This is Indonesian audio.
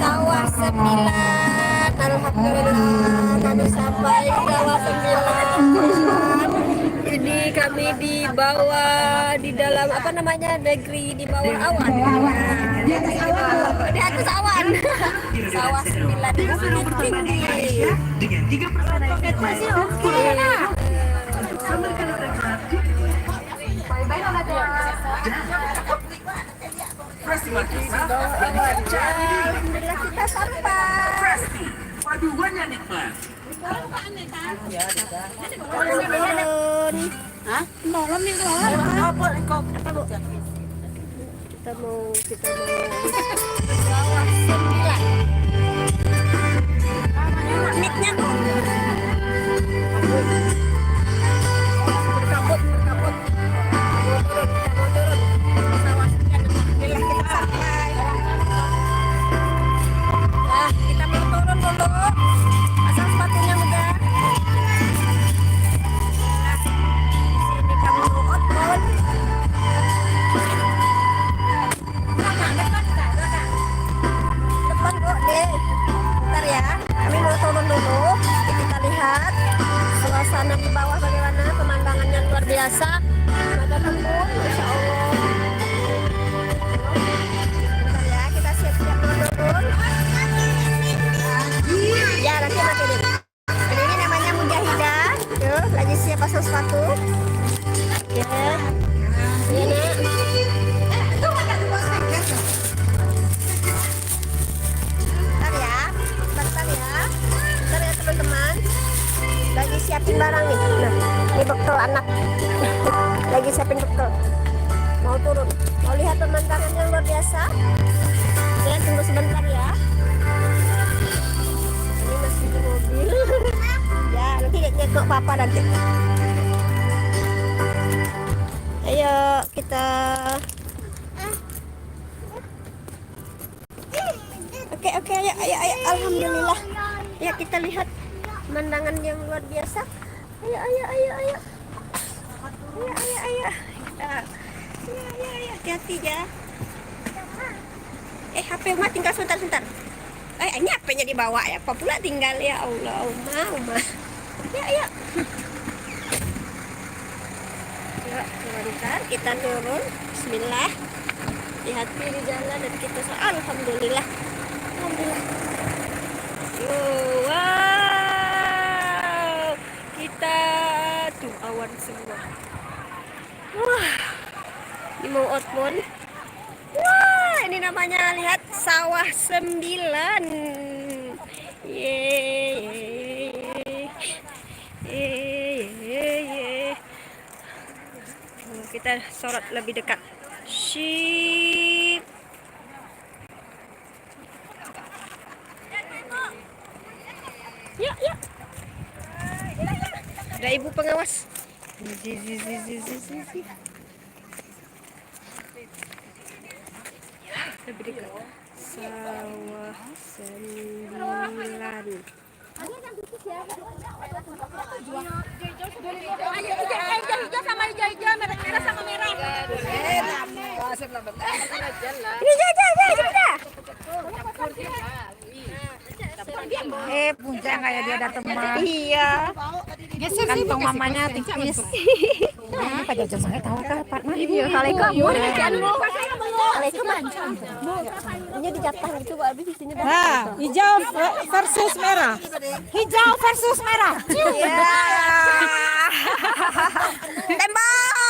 Sawah 9. Alhamdulillah kami sampai sawah 9. Ini kami di bawah, di dalam apa namanya, negeri di bawah awan. Di atas awan. Sawah 9 di bukit tinggi. Dengan 3% Masih oke. Alhamdulillah kita sampai. Paduannya nikmat. Kita mau sawah 9. Miknya berkabut. Mau turun. Sawah 9. Alhamdulillah kita sampai. Nah, kita mau turun dulu. Pasang sepatunya udah. Nah, di sini kami mau outbound. Depan kok deh. Bentar ya. Kami mau turun dulu. Kita lihat suasana di bawah bagaimana, pemandangannya luar biasa. Ada embun, Masya Allah. Bentar ya, kita siap-siap mau turun. Ya, nanti pakai deh. Ini namanya Mujahidah. Yuk, lagi siap pasang sepatu. Ya. Ini. Bentar ya teman-teman. Lagi siapin barang nih. Nah, ini bekal anak. Lagi siapin bekal. Mau turun. Mau lihat pemandangan yang luar biasa. Ya, tunggu sebentar ya. Ini masih di mobil. Ya, nanti lihat papa nanti. Ayo kita. Oke, ayo. Alhamdulillah. Ya, kita lihat pemandangan yang luar biasa. Ayo. Ayo. Hati-hati ya. HP Uma tinggal sebentar. Ini HP-nya dibawa ya. Apa pula tinggal ya Allah, Uma. Ya. Yuk, sebentar kita turun. Bismillah. Hati-hati di jalan dan kita alhamdulillah. Wow, kita tuh awan semua. Wah, ini mau outbound. Wah, ini namanya lihat sawah 9. Yeay. Kita sorot lebih dekat. Sip. Yuk, yuk. Ada ibu pengawas. Lebih dekat. Sawah 9. Hijau sama hijau merah sama merah. Ini sudah. Punca kayak dia ada teman. Iya. Kantong mamanya tipis. Apa jauh saya tahu kapan mah. Iya, Waalaikumsalam. Ini dijatah gitu, Bu. Habis di sini dah. Nah, hijau versus merah. Hijau versus merah. Iya. Tembak.